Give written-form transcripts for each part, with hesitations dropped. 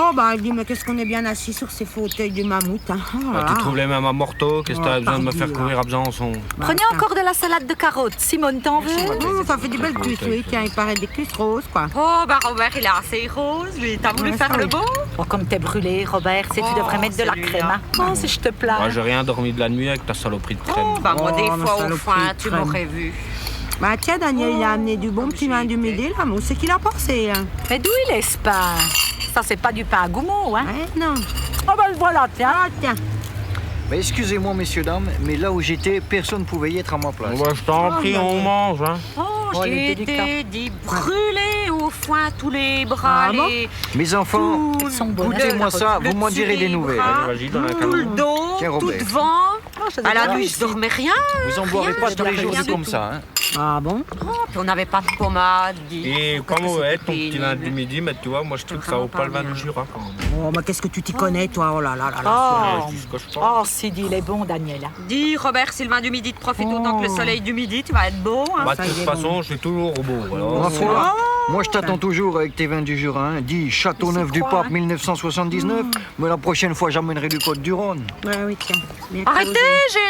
Oh, bah, dis, mais qu'est-ce qu'on est bien assis sur ces fauteuils du mammouth, hein. Oh, Bah, tu trouves les mêmes à Morteau? Qu'est-ce que t'as besoin de me faire pardi, courir à Besançon? Prenez encore de la salade de carottes. Simone, t'en veux? Ça fait des belles cuisses, oui. Tiens, il paraît des cuisses roses, quoi. Oh, bah Robert, il est assez rose, lui. T'as voulu Ouais, faire ça, le oui. beau? Oh, comme t'es brûlé, Robert, tu devrais mettre de la celui-là. crème. Hein. Oh, si je te plains. Moi, j'ai rien dormi de la nuit avec ta saloperie de crème. Oh, bah moi, des Oh, ma fois, au saloperie foin, de tu crème. m'aurais vu. Bah, tiens, Daniel, il a amené du bon comme petit j'y vin du étais. midi, là. Mais où c'est qu'il a pensé, hein? Mais d'où il est ce pain? Ça, c'est pas du pain à goumot, hein? Ouais, non. Oh, ben voilà, tiens. Ah, tiens. Mais excusez-moi, messieurs, dames, mais là où j'étais, personne ne pouvait y être à ma place. Bah, je t'en prie, on mange, hein. Oh, Oh, il j'ai est délicat. été dit brûler au foin tous les bras, Ah bon les... Mes enfants, Ils sont bonnes. goûtez-moi ça, le vous m'en dessus direz des des nouvelles. bras, Vas-y, donne un tout canon. le dos, Tiens, tout Robert. devant. je À la sais nuit, pas. je dormais rien. Vous en boirez pas tous les jours rien c'est du comme tout. ça, hein. Ah bon? Oh, puis on n'avait pas de pommade. dis. Et Parce comment que est c'était ton petit vin du pénible. midi? Mais tu vois, moi, je trouve que ça Vraiment vaut pas le pas vin du bien. Jura, quand même. Oh, mais qu'est-ce que tu t'y connais, toi? Oh là là là là. Oh, Je dis ce que je pense. oh Sidi, il est bon, Daniel. Dis, Robert, si le vin du midi te profite autant que le Oh. soleil du midi, tu vas être beau. Hein. Bah, de ça y toute est, façon, je suis toujours au beau. Alors, Ma foi, Oh, moi je t'attends toujours avec tes vins du Jura, hein. Dis Châteauneuf du crois, Pape hein. 1979, mais la prochaine fois j'emmènerai du Côte du Rhône. Ouais, oui, tiens. Bien Arrêtez, causé.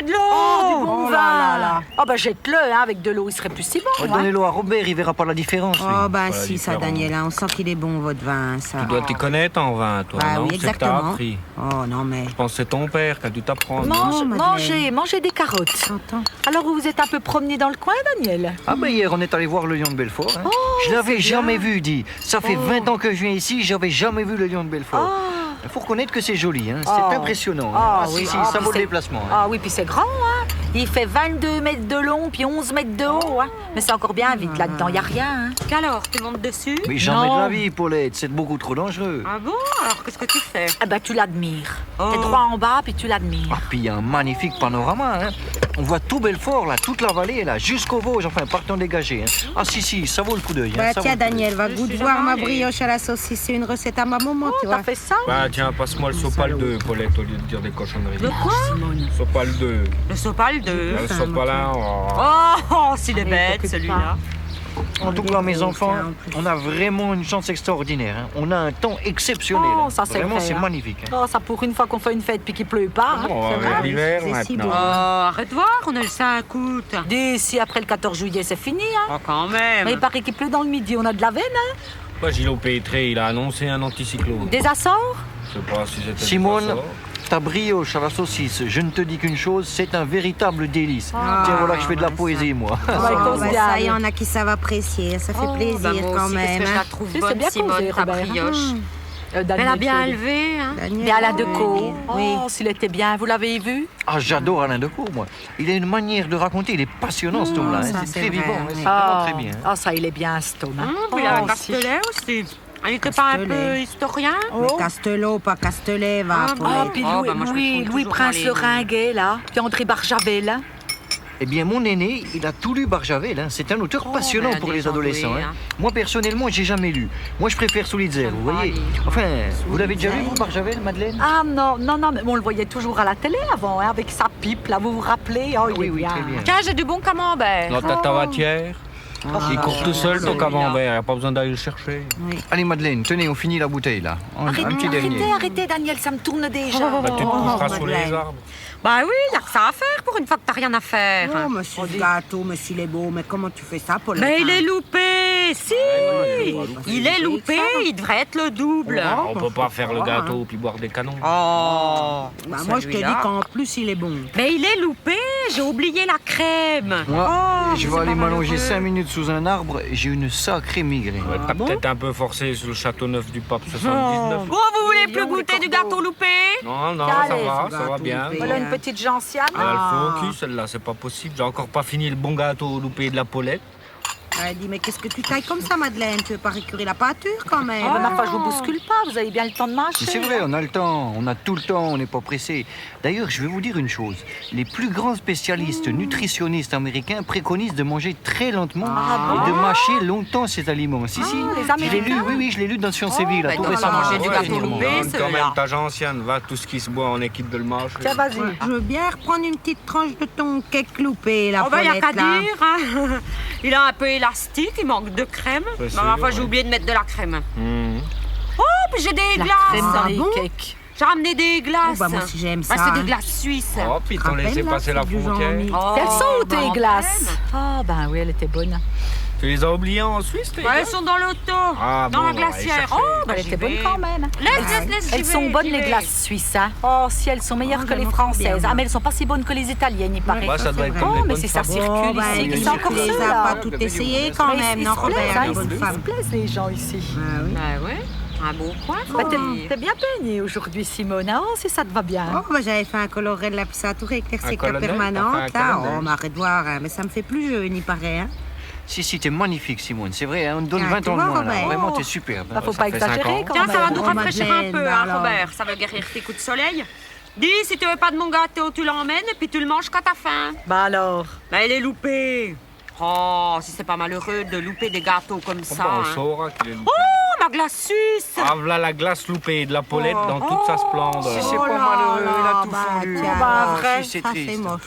j'ai de l'eau. Oh, du bon Oh vin. là là là. Oh, ben jette-le, hein, avec de l'eau, il serait plus si bon. hein. Donnez-le à Robert, il verra pas la différence. lui. Oh, bah Voilà, si, ça, différent. Daniel, hein, on sent qu'il est bon, votre vin, ça. tu dois t'y connaître en vin, toi, Bah non? oui, C'est que t'as exactement. appris. Oh, non, mais... Je pense que c'est ton père qui a dû t'apprendre. Mange, Madeleine. mangez des carottes. Attends. Alors, vous vous êtes un peu promené dans le coin, Daniel? Ah ben hier on est allé voir le lion de Belfort. Hein. Je l'avais jamais vu, dit. Ça fait 20 ans que je viens ici, j'avais jamais vu le lion de Belfort. Il faut reconnaître que c'est joli, hein. C'est impressionnant. hein. Ah, Ah, oui. si, Ah, ça puis vaut le c'est- déplacement. hein. Ah oui, puis c'est grand, hein. Il fait 22 mètres de long, puis 11 mètres de haut, hein. Mais c'est encore bien vite là-dedans, il n'y a rien, hein. Qu'alors, tu montes dessus? Mais jamais de Non. la vie, Paulette, c'est beaucoup trop dangereux. Ah bon? Alors, qu'est-ce que tu fais? Ah ben, tu l'admires. Oh. T'es droit en bas, puis tu l'admires. Ah, puis il y a un magnifique panorama. Hein. On voit tout Belfort, là, toute la vallée, là, jusqu'au Vosges, enfin, partant dégagé. Hein. Ah si, ça vaut le coup d'œil. hein, Bah ça tiens, vaut le coup d'œil. Daniel, va Je goût de suis voir jamais ma allée. brioche à la saucisse. C'est une recette à ma maman, tu vois. T'as fait ça? Bah, tiens, passe-moi le sopal 2, Paulette, au lieu de dire des cochonneries. Le quoi? Sopal 2. Le sopal de... Le sopalin, Oh, s'il est bête, t'occupe celui-là. En tout cas, mes Tiens, enfants, en plus. on a vraiment une chance extraordinaire. hein. On a un temps exceptionnel. Oh, hein. ça, c'est Vraiment, vrai, c'est hein. magnifique. hein. Oh, ça pour une fois qu'on fait une fête puis qu'il pleut pas. hein. on va vrai, vers l'hiver c'est si maintenant. beau. Oh, arrête de voir, on est le 5 août. D'ici après le 14 juillet, c'est fini, hein. Oh, quand même. Mais il paraît qu'il pleut dans le midi, on a de la veine, hein. Bah, Gilles Pétré, il a annoncé un anticyclone. Des Açores? Je sais pas si c'était Simone, ça. ta brioche à la saucisse, je ne te dis qu'une chose, c'est un véritable délice. Ah, Tiens, voilà que je fais de la ouais, poésie, moi. Ouais, Oh, cause bah, bien. ça, il y en a qui savent apprécier. Ça fait Oh, plaisir bah, moi quand aussi, même. qu'est-ce que je hein. la trouve C'est bonne, bien Simone, causé, ta Robert. brioche. Daniel, Elle a bien c'est- élevé, hein. Daniel, Et Alain oui, Decaux. oui. Oh, s'il était bien, vous l'avez vu? Ah, j'adore Alain Decaux, moi. Il a une manière de raconter, il est passionnant, cet homme-là. hein. ça, C'est c'est très vrai, vivant, hein. oui. c'est vraiment très bien. hein. Ah, ça, il est bien, cet homme. hein. Puis il a Oh, un Castelet aussi. Il n'était pas un peu Castelet. historien? Mais Castelot, pas Castelet, va. Ah, pour bon. Oh, les- puis Oh, Louis, bah, moi, je me Louis, trompe Louis toujours Prince dans les le noms. Ringuet, là. Puis André Barjavel. hein. Eh bien, mon aîné, il a tout lu Barjavel. hein. C'est un auteur passionnant ben, pour des les gens adolescents. doués, hein. hein. Moi, personnellement, j'ai jamais lu. Moi, je préfère Solitzer, J'aime vous pas voyez. lire. Enfin, vous l'avez déjà lu, vous, Barjavel, Madeleine Ah non, mais on le voyait toujours à la télé avant, hein, avec sa pipe, là, vous vous rappelez? Oh, il Oui, est oui, bien. très bien. Tiens, j'ai du bon camembert. Dans ta tabatière, il court tout seul, ton celui-là. camembert, il n'y a pas besoin d'aller le chercher. Allez, Madeleine, tenez, on finit la bouteille, là. Un petit dernier. Arrêtez, Daniel, ça me tourne déjà. Bah, tu te coucheras sous les Madeleine. arbres. Bah oui, il n'y a que ça à faire pour une fois que t'as rien à faire. Oh, monsieur le gâteau, mais s'il est beau, mais comment tu fais ça, Paulette? Mais il hein? est loupé, si. Il est loupé, il devrait être le double. On peut pas faire le gâteau puis boire des canons. Oh. Bah, moi, je te dis qu'en plus, il est bon. Mais il est loupé, j'ai oublié la crème. Moi, Oh, je mais vais c'est aller pas m'allonger malheureux. 5 minutes sous un arbre, j'ai une sacrée migraine. Ouais, T'as bon peut-être un peu forcé sur le Châteauneuf du Pape 79. Bon, vous voulez plus Millions, les goûter du corbeaux. gâteau loupé? Non, non, Allez, ça va bien. loupé. Voilà une petite gentiane. Elle a le faux au cul, celle-là, c'est pas possible. J'ai encore pas fini le bon gâteau loupé de la Paulette. Elle dit, mais qu'est-ce que tu tailles comme ça, Madeleine? Tu veux pas récurer la pâture, quand même? Eh ben, ma foi, je vous bouscule pas, vous avez bien le temps de marcher. Mais c'est vrai, on a le temps, on a tout le temps, on n'est pas pressé. D'ailleurs, je vais vous dire une chose. Les plus grands spécialistes nutritionnistes américains préconisent de manger très lentement et de mâcher longtemps ces aliments. Si, si, les je l'ai lu, Américains oui, je l'ai lu dans Science et Vie, là, bah, tout donc, récemment. manger du Ouais, gâteau évidemment. loupé. Quand celui-là. même, t'as ancienne, va, tout ce qui se boit en équipe de le mâcher. Tiens, vas-y. Je veux bien reprendre une petite tranche de ton cake loupé, la Oh bah, y a Paulette, qu'à là. dire, hein. Il est un peu élastique, il manque de crème. C'est Mais enfin, sûr, j'ai ouais. oublié de mettre de la crème. Mmh. Oh, puis j'ai des La glaces. crème dans Ah les bon cakes. J'ai ramené des glaces. Oh, bah, moi aussi, j'aime ça, C'est des hein. glaces suisses. Oh, puis t'en laissé passer la frontière. Elles sont où tes ben, glaces? Ah, ben oui, elle était bonne. Tu les as oubliées en Suisse, tes Ouais, elles gars? sont dans l'auto, Ah, dans bon, la on va aller glacière. chercher. Oh, bah Elle j'y était bonne vais. quand même. Laisse, Elles sont bonnes, les glaces suisses. Hein? Oh, si elles sont meilleures que les françaises. Ah, mais elles sont pas si bonnes que les italiennes, il paraît. Ouais, ça doit être c'est comme Oh, des mais bonnes c'est ça femmes. circule Bah, ici. il Ils dit sont que encore tu les ceux, as là. pas toutes essayées quand Mais même, ils non, se plaisent, Robert, hein, les ils bonnes se femmes. plaisent, les gens ici. Ah oui. Bah ouais, un bon coin. Bah, t'es bien peignée aujourd'hui, Simone. Oh, si ça te va bien. Oh, bah, j'avais fait un colorel là, puis ça a tout rééclairci Un avec la colonel? permanente, T'as fait un là. colonel? Oh, mais arrête de voir, hein, mais ça me fait plus jeune, il paraît, hein. Si, t'es magnifique, Simone. C'est vrai, hein, on te donne Ah, 20 tu ans de vois, moins. Là. Robert. Vraiment, t'es superbe. Bah, faut ça pas fait 5 exagérer ans. quand Tiens, même. ça va nous Oh, rafraîchir un Madeleine, peu, bah hein, alors. Robert. Ça va guérir tes coups de soleil. Dis, si tu veux pas de mon gâteau, tu l'emmènes et puis tu le manges quand t'as faim. Bah alors. Bah, elle est loupée. Oh, si c'est pas malheureux de louper des gâteaux comme Oh, ça. bah, on hein. saura qu'il est loupé. Oh, ma glace suisse. Ah, voilà la glace loupée de la Paulette dans toute sa splendeur. Si c'est Oh pas là malheureux, il a là, tout bah, fondu. tiens, bah, Ah, vrai, si, c'est ça, triste. c'est moche.